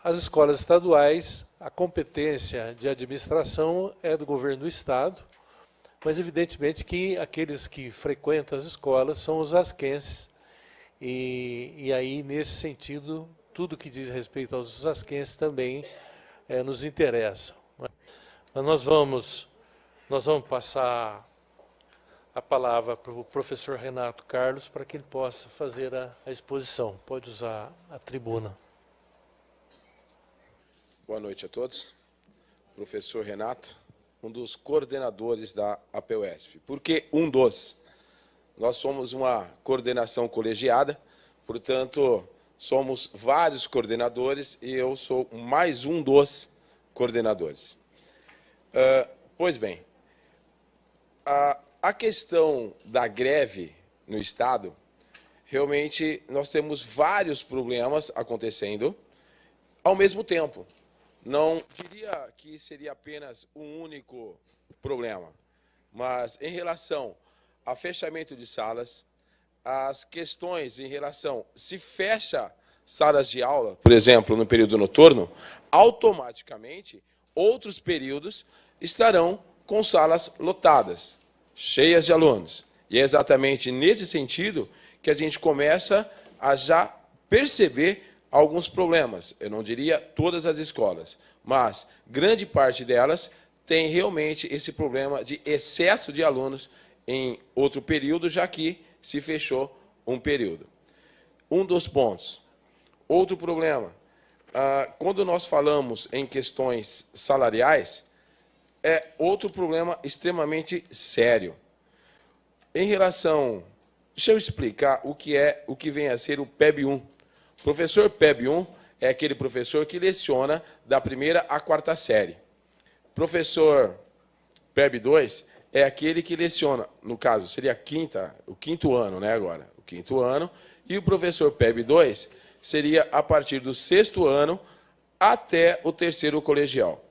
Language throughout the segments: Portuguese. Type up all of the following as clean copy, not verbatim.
As escolas estaduais, a competência de administração é do governo do Estado, mas evidentemente que aqueles que frequentam as escolas são os asquenses, e aí, nesse sentido, tudo que diz respeito aos asquenses também nos interessa. Mas nós vamos passar a palavra para o professor Renato Carlos para que ele possa fazer a exposição. Pode usar a tribuna. Boa noite a todos. Professor Renato, um dos coordenadores da APUESP. Por que um dos? Nós somos uma coordenação colegiada, portanto, somos vários coordenadores e eu sou mais um dos coordenadores. Pois bem, a questão da greve no Estado, realmente nós temos vários problemas acontecendo ao mesmo tempo. Não diria que seria apenas um único problema, mas em relação a fechamento de salas, as questões em relação se fecha salas de aula, por exemplo, no período noturno, automaticamente outros períodos estarão com salas lotadas, cheias de alunos. E é exatamente nesse sentido que a gente começa a já perceber alguns problemas. Eu não diria todas as escolas, mas grande parte delas tem realmente esse problema de excesso de alunos em outro período, já que se fechou um período. Um dos pontos. Outro problema, quando nós falamos em questões salariais, é outro problema extremamente sério. Em relação... Deixa eu explicar o que vem a ser o PEB-1. O professor PEB-1 é aquele professor que leciona da primeira à quarta série. Professor PEB-2 é aquele que leciona, no caso, seria o quinto ano, né, agora? O quinto ano. E o professor PEB-2 seria a partir do sexto ano até o terceiro colegial.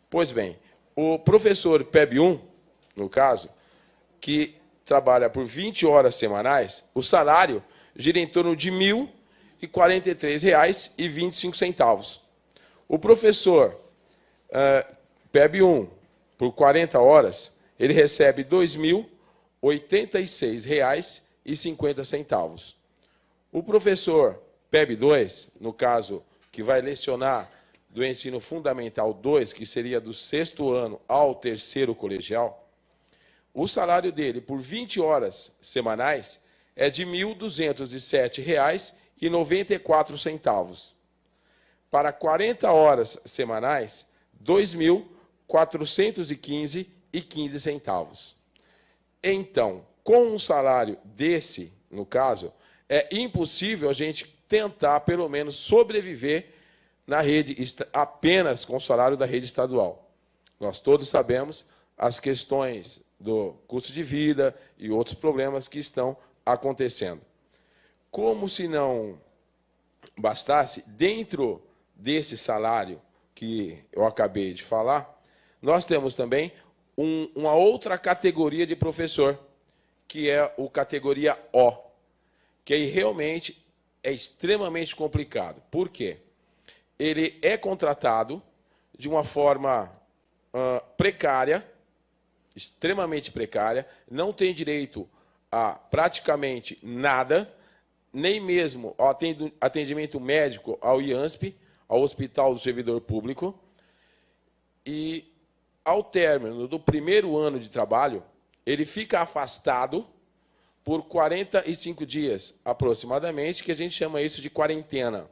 Pois bem, o professor PEB-1, no caso, que trabalha por 20 horas semanais, o salário gira em torno de R$ 1.043,25. O professor PEB-1, por 40 horas, ele recebe R$ 2.086,50. O professor PEB-2, no caso, que vai lecionar do ensino fundamental 2, que seria do sexto ano ao terceiro colegial, o salário dele, por 20 horas semanais, é de R$ 1.207,94. Para 40 horas semanais, R$ 2.415,15. Então, com um salário desse, no caso, é impossível a gente tentar, pelo menos, sobreviver na rede, apenas com o salário da rede estadual. Nós todos sabemos as questões do custo de vida e outros problemas que estão acontecendo. Como se não bastasse, dentro desse salário que eu acabei de falar, nós temos também uma outra categoria de professor, que é o categoria O, que aí realmente é extremamente complicado. Por quê? Ele é contratado de uma forma precária, extremamente precária, não tem direito a praticamente nada, nem mesmo ao atendimento médico ao IANSP, ao Hospital do Servidor Público, e ao término do primeiro ano de trabalho, ele fica afastado por 45 dias, aproximadamente, que a gente chama isso de quarentena.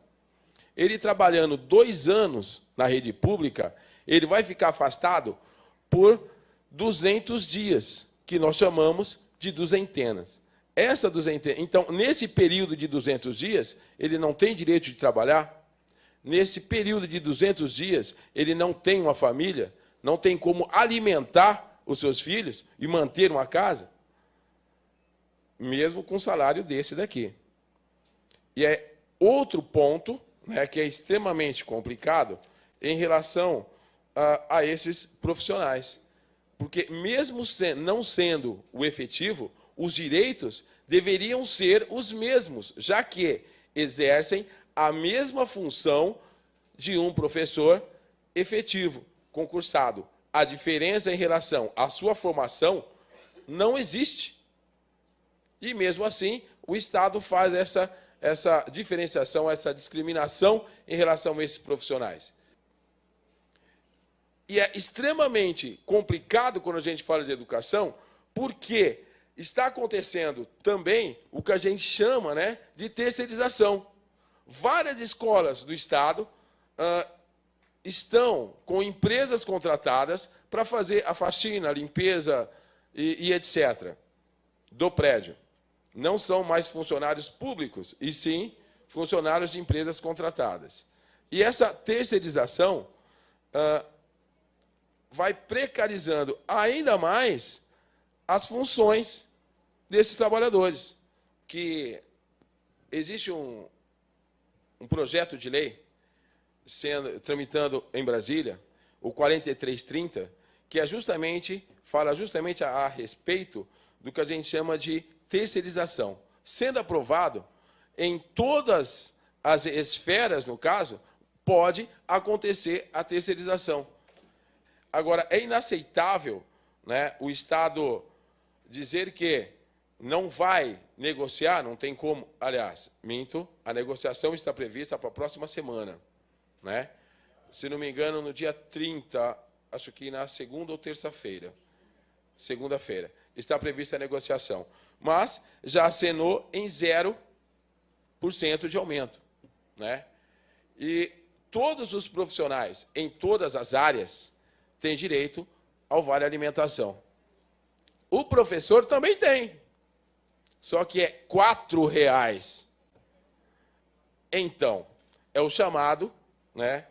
Ele trabalhando 2 anos na rede pública, ele vai ficar afastado por 200 dias, que nós chamamos de duzentenas. Essa duzentena, então, nesse período de 200 dias, ele não tem direito de trabalhar. Nesse período de 200 dias, ele não tem uma família, não tem como alimentar os seus filhos e manter uma casa, mesmo com um salário desse daqui. E é outro ponto, né, que é extremamente complicado em relação a esses profissionais. Porque, mesmo não sendo o efetivo, os direitos deveriam ser os mesmos, já que exercem a mesma função de um professor efetivo, concursado. A diferença em relação à sua formação não existe. E, mesmo assim, o Estado faz essa diferenciação, essa discriminação em relação a esses profissionais. E é extremamente complicado quando a gente fala de educação, porque está acontecendo também o que a gente chama, né, de terceirização. Várias escolas do Estado estão com empresas contratadas para fazer a faxina, a limpeza e etc. do prédio. Não são mais funcionários públicos, e sim funcionários de empresas contratadas. E essa terceirização vai precarizando ainda mais as funções desses trabalhadores. Que existe um projeto de lei tramitando em Brasília, o 4330, que fala justamente a respeito do que a gente chama de terceirização. Sendo aprovado, em todas as esferas, no caso, pode acontecer a terceirização. Agora, é inaceitável, né, o Estado dizer que não vai negociar, não tem como. Aliás, minto, a negociação está prevista para a próxima semana, né? Se não me engano, no dia 30, acho que na segunda ou terça-feira. Segunda-feira. Está prevista a negociação. Mas já acenou em 0% de aumento, né? E todos os profissionais, em todas as áreas, têm direito ao vale alimentação. O professor também tem. Só que é R$ 4,00. Então, é o chamado, né,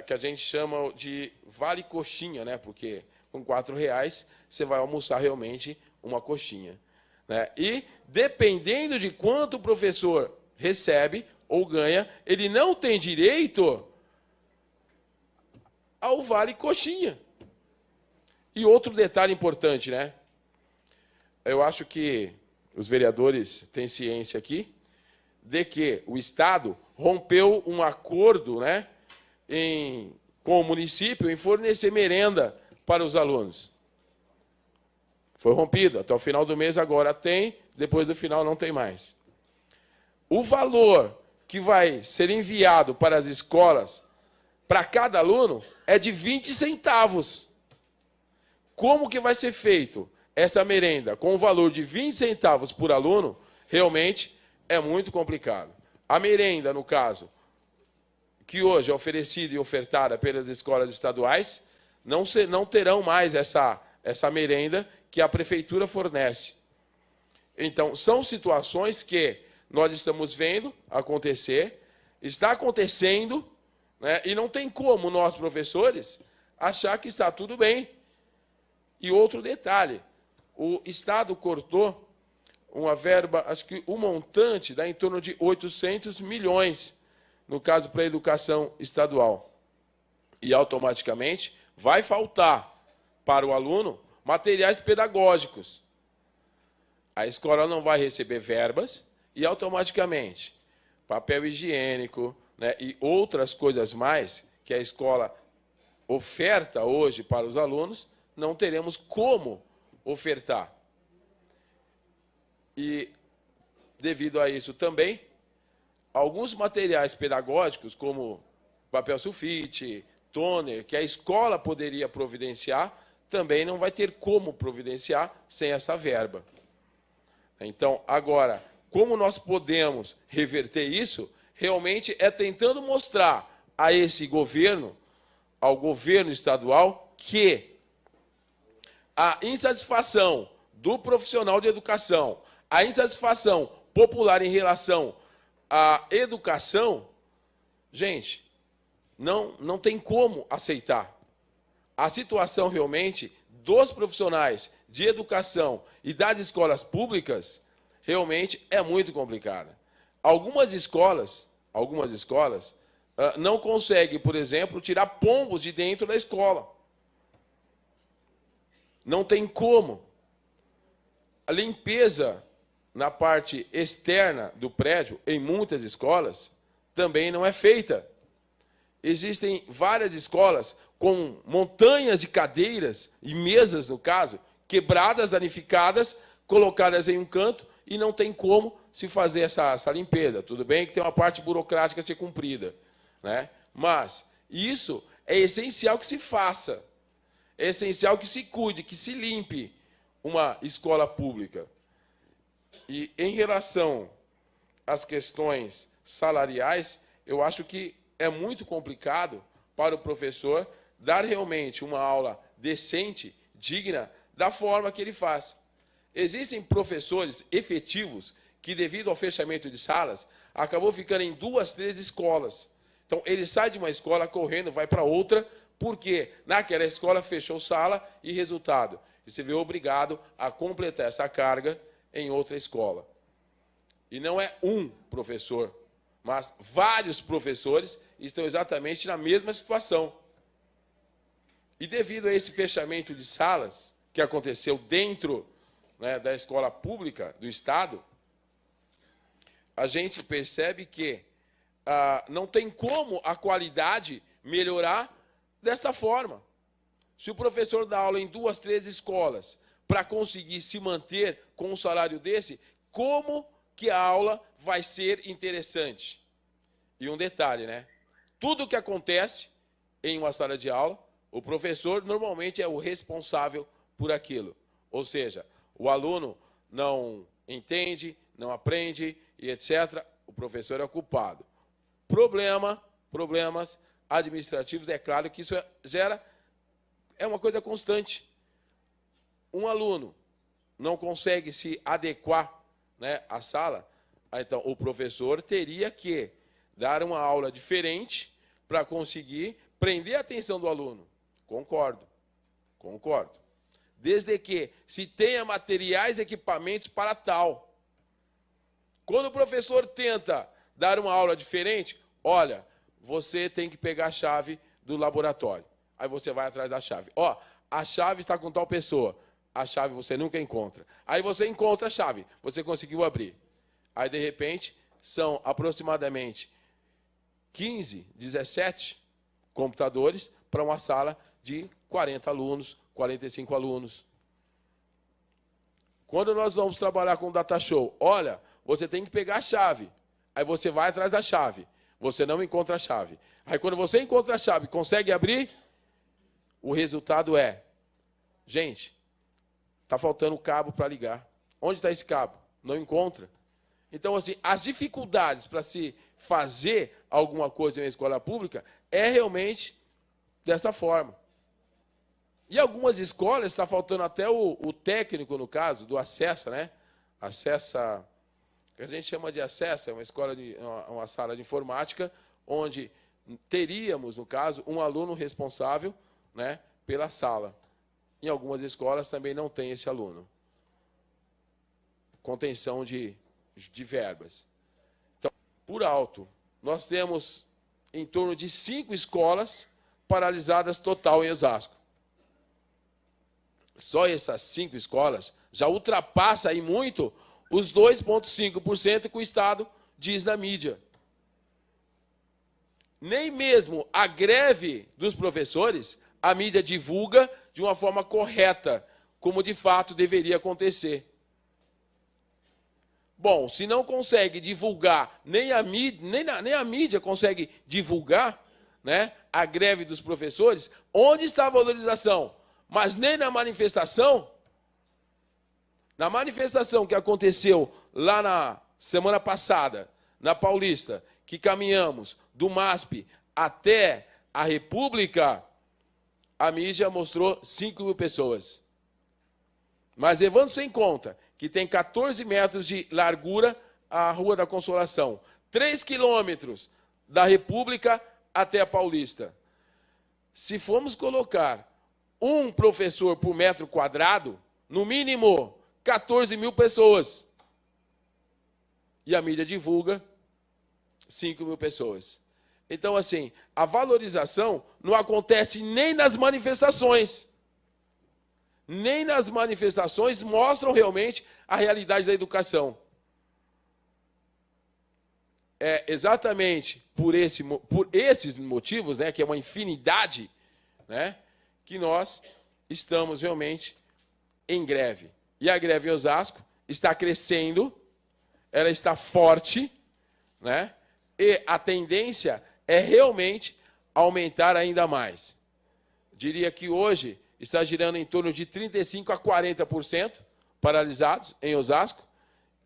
que a gente chama de vale coxinha, né, porque com R$ 4,00 você vai almoçar realmente uma coxinha, né? E, dependendo de quanto o professor recebe ou ganha, ele não tem direito ao vale coxinha. E outro detalhe importante, né? Eu acho que os vereadores têm ciência aqui de que o Estado rompeu um acordo, né, com o município em fornecer merenda para os alunos. Foi rompido. Até o final do mês agora tem, depois do final não tem mais. O valor que vai ser enviado para as escolas, para cada aluno, é de 20 centavos. Como que vai ser feito essa merenda com o valor de 20 centavos por aluno? Realmente é muito complicado. A merenda, no caso, que hoje é oferecida e ofertada pelas escolas estaduais, não terão mais essa merenda que a prefeitura fornece. Então, são situações que nós estamos vendo acontecer, está acontecendo, né, e não tem como nós, professores, achar que está tudo bem. E outro detalhe, o Estado cortou uma verba, acho que o montante dá em torno de 800 milhões, no caso para a educação estadual. E automaticamente vai faltar para o aluno materiais pedagógicos. A escola não vai receber verbas e automaticamente papel higiênico, né, e outras coisas mais que a escola oferta hoje para os alunos, não teremos como ofertar. E, devido a isso também, alguns materiais pedagógicos, como papel sulfite, toner, que a escola poderia providenciar, também não vai ter como providenciar sem essa verba. Então, agora, como nós podemos reverter isso, realmente é tentando mostrar a esse governo, ao governo estadual, que a insatisfação do profissional de educação, a insatisfação popular em relação à educação, gente, não tem como aceitar. A situação realmente dos profissionais de educação e das escolas públicas realmente é muito complicada. Algumas escolas não conseguem, por exemplo, tirar pombos de dentro da escola. Não tem como. A limpeza na parte externa do prédio, em muitas escolas, também não é feita. Existem várias escolas com montanhas de cadeiras e mesas, no caso, quebradas, danificadas, colocadas em um canto e não tem como se fazer essa limpeza. Tudo bem que tem uma parte burocrática a ser cumprida, né? Mas isso é essencial que se faça. É essencial que se cuide, que se limpe uma escola pública. E em relação às questões salariais, eu acho que é muito complicado para o professor dar realmente uma aula decente, digna, da forma que ele faz. Existem professores efetivos que, devido ao fechamento de salas, acabou ficando em 2, 3 escolas. Então, ele sai de uma escola correndo, vai para outra, porque naquela escola fechou sala e, resultado, você vê obrigado a completar essa carga em outra escola. E não é um professor, mas vários professores estão exatamente na mesma situação. E devido a esse fechamento de salas que aconteceu dentro, né, da escola pública do Estado, a gente percebe que não tem como a qualidade melhorar desta forma. Se o professor dá aula em 2, 3 escolas para conseguir se manter com um salário desse, como que a aula vai ser interessante? E um detalhe, né? Tudo que acontece em uma sala de aula, o professor normalmente é o responsável por aquilo. Ou seja, o aluno não entende, não aprende e etc. O professor é o culpado. Problemas administrativos, é claro que isso é uma coisa constante. Um aluno não consegue se adequar, né, à sala, então o professor teria que dar uma aula diferente para conseguir prender a atenção do aluno. Concordo. Desde que se tenha materiais e equipamentos para tal. Quando o professor tenta dar uma aula diferente, olha, você tem que pegar a chave do laboratório. Aí você vai atrás da chave. Ó, a chave está com tal pessoa. A chave você nunca encontra. Aí você encontra a chave, você conseguiu abrir. Aí, de repente, são aproximadamente 15, 17 computadores para uma sala de 40 alunos, 45 alunos. Quando nós vamos trabalhar com o data show, olha, você tem que pegar a chave. Aí você vai atrás da chave. Você não encontra a chave. Aí quando você encontra a chave, consegue abrir, o resultado é, gente, está faltando cabo para ligar. Onde está esse cabo? Não encontra. Então, assim, as dificuldades para se fazer alguma coisa em uma escola pública é realmente dessa forma. E algumas escolas está faltando até o técnico, no caso, do Acessa, né? Acessa, que a gente chama de Acessa, é uma escola uma sala de informática, onde teríamos, no caso, um aluno responsável, né, pela sala. Em algumas escolas também não tem esse aluno. Contenção de verbas. Então, por alto, nós temos em torno de 5 escolas paralisadas total em Osasco. Só essas 5 escolas já ultrapassa aí muito os 2,5% que o Estado diz na mídia. Nem mesmo a greve dos professores a mídia divulga de uma forma correta, como de fato deveria acontecer. Bom, se não consegue divulgar, nem a mídia consegue divulgar, né, a greve dos professores, onde está a valorização? Mas nem na manifestação que aconteceu lá na semana passada, na Paulista, que caminhamos do MASP até a República, a mídia mostrou 5.000 pessoas. Mas levando-se em conta que tem 14 metros de largura a Rua da Consolação, 3 quilômetros da República até a Paulista. Se formos colocar um professor por metro quadrado, no mínimo 14.000 pessoas. E a mídia divulga 5.000 pessoas. Então, assim, a valorização não acontece nem nas manifestações. Nem nas manifestações mostram realmente a realidade da educação. é exatamente por esses motivos, né, que é uma infinidade, né, que nós estamos realmente em greve. E a greve em Osasco está crescendo, ela está forte, né, e a tendência é realmente aumentar ainda mais. Diria que hoje está girando em torno de 35% a 40% paralisados em Osasco.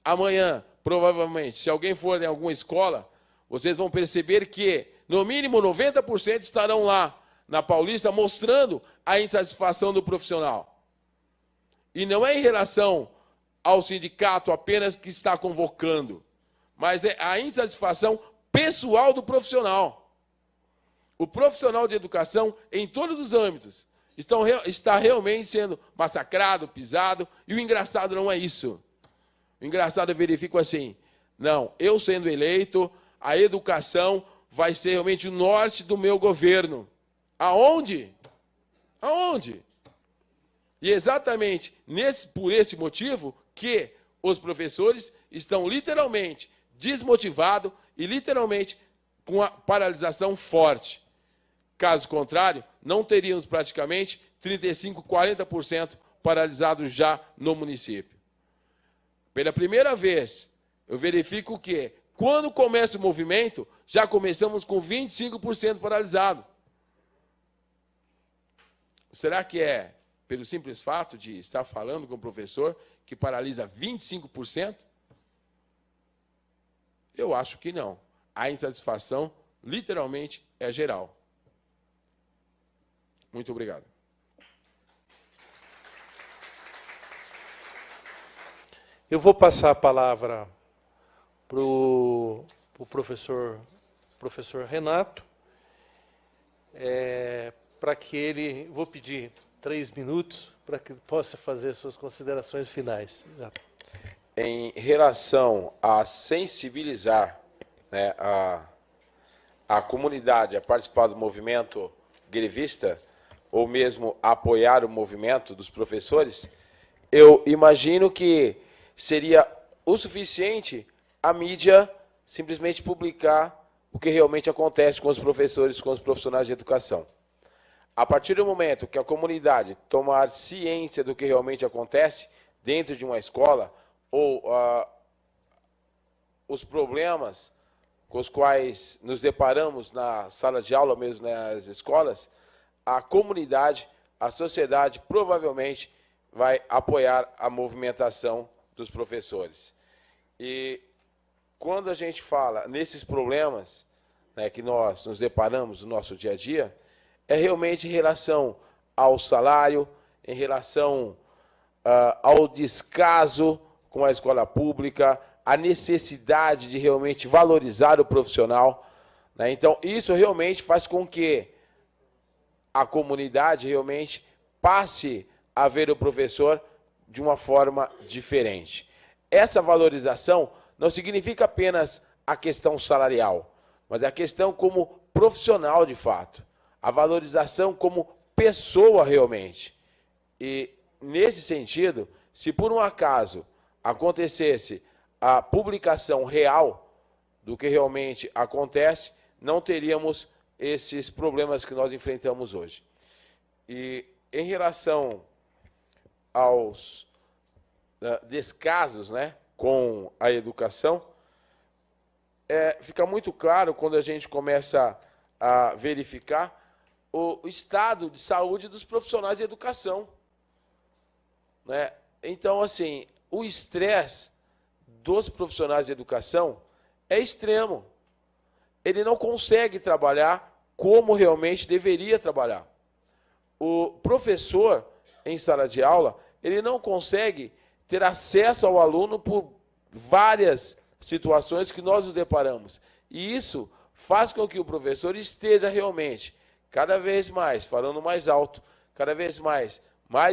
Amanhã, provavelmente, se alguém for em alguma escola, vocês vão perceber que, no mínimo, 90% estarão lá na Paulista mostrando a insatisfação do profissional. E não é em relação ao sindicato apenas que está convocando, mas é a insatisfação pessoal do profissional. O profissional de educação, em todos os âmbitos, está realmente sendo massacrado, pisado, e o engraçado não é isso. O engraçado eu verifico assim, não, eu sendo eleito, a educação vai ser realmente o norte do meu governo. Aonde? Aonde? E exatamente por esse motivo que os professores estão literalmente desmotivados e literalmente com a paralisação forte. Caso contrário, não teríamos praticamente 35%, 40% paralisados já no município. Pela primeira vez, eu verifico que, quando começa o movimento, já começamos com 25% paralisado. Será que é pelo simples fato de estar falando com o professor que paralisa 25%? Eu acho que não. A insatisfação, literalmente, é geral. Muito obrigado. Eu vou passar a palavra para o professor Renato, para que ele... Vou pedir 3 minutos para que ele possa fazer suas considerações finais. Em relação a sensibilizar, né, a comunidade a participar do movimento grevista, ou mesmo apoiar o movimento dos professores, eu imagino que seria o suficiente a mídia simplesmente publicar o que realmente acontece com os professores, com os profissionais de educação. A partir do momento que a comunidade tomar ciência do que realmente acontece dentro de uma escola, ou os problemas com os quais nos deparamos na sala de aula, mesmo nas escolas, a comunidade, a sociedade, provavelmente vai apoiar a movimentação dos professores. E quando a gente fala nesses problemas, né, que nós nos deparamos no nosso dia a dia, é realmente em relação ao salário, em relação ao descaso com a escola pública, a necessidade de realmente valorizar o profissional, né? Então, isso realmente faz com que a comunidade realmente passe a ver o professor de uma forma diferente. Essa valorização não significa apenas a questão salarial, mas a questão como profissional de fato. A valorização como pessoa realmente. E, nesse sentido, se por um acaso acontecesse a publicação real do que realmente acontece, não teríamos esses problemas que nós enfrentamos hoje. E, em relação aos descasos, né, com a educação, fica muito claro quando a gente começa a verificar o estado de saúde dos profissionais de educação, né? Então, assim, o estresse dos profissionais de educação é extremo. Ele não consegue trabalhar como realmente deveria trabalhar. O professor, em sala de aula, ele não consegue ter acesso ao aluno por várias situações que nós nos deparamos. E isso faz com que o professor esteja realmente cada vez mais falando mais alto, cada vez mais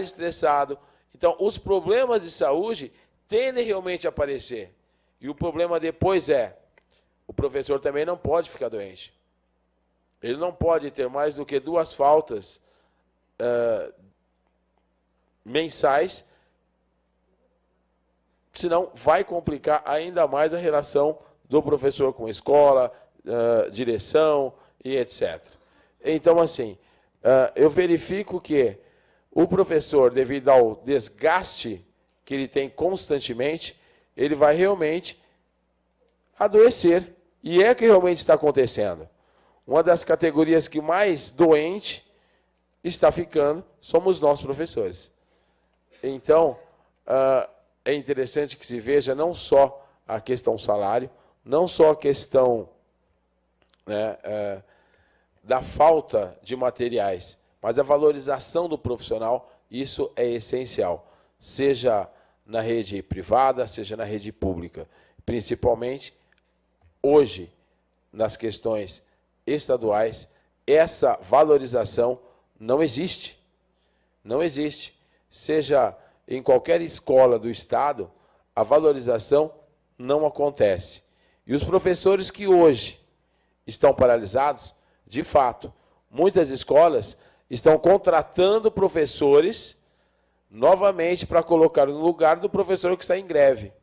estressado. Então, os problemas de saúde tendem realmente a aparecer. E o problema depois o professor também não pode ficar doente. Ele não pode ter mais do que 2 faltas mensais, senão vai complicar ainda mais a relação do professor com a escola, direção e etc. Então, assim, eu verifico que o professor, devido ao desgaste que ele tem constantemente, ele vai realmente adoecer. E é o que realmente está acontecendo. Uma das categorias que mais doente está ficando somos nós, professores. Então, é interessante que se veja não só a questão salário, não só a questão, né, da falta de materiais, mas a valorização do profissional, isso é essencial, seja na rede privada, seja na rede pública. Principalmente, hoje, nas questões estaduais, essa valorização não existe. Não existe. Seja em qualquer escola do Estado, a valorização não acontece. E os professores que hoje estão paralisados, de fato, muitas escolas estão contratando professores novamente para colocar no lugar do professor que está em greve.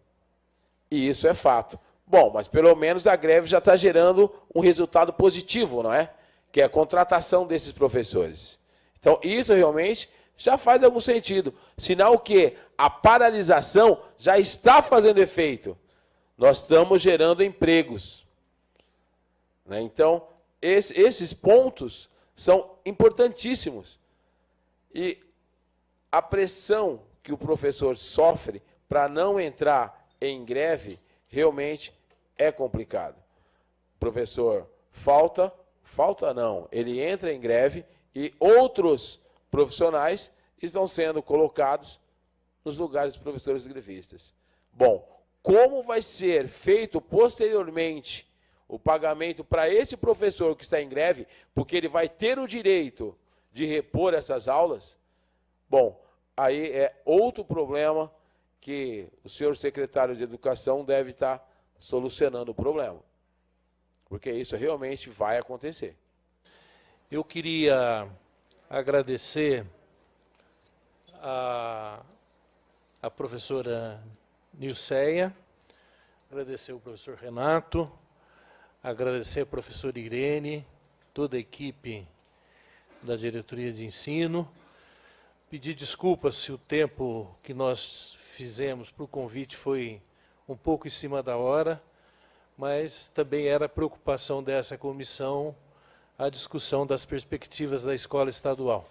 E isso é fato. Bom, mas pelo menos a greve já está gerando um resultado positivo, não é? Que é a contratação desses professores. Então, isso realmente já faz algum sentido. Sinal que a paralisação já está fazendo efeito. Nós estamos gerando empregos. Né? Então, esses pontos são importantíssimos. E a pressão que o professor sofre para não entrar em greve realmente é complicado. O professor falta não, ele entra em greve e outros profissionais estão sendo colocados nos lugares dos professores grevistas. Bom, como vai ser feito posteriormente o pagamento para esse professor que está em greve, porque ele vai ter o direito de repor essas aulas? Bom, aí é outro problema que o senhor secretário de Educação deve estar solucionando o problema, porque isso realmente vai acontecer. Eu queria agradecer a professora Nilceia, agradecer o professor Renato, agradecer a professora Irene, toda a equipe da diretoria de ensino, pedir desculpas se o tempo que nós fizemos para o convite foi um pouco em cima da hora, mas também era preocupação dessa comissão a discussão das perspectivas da escola estadual.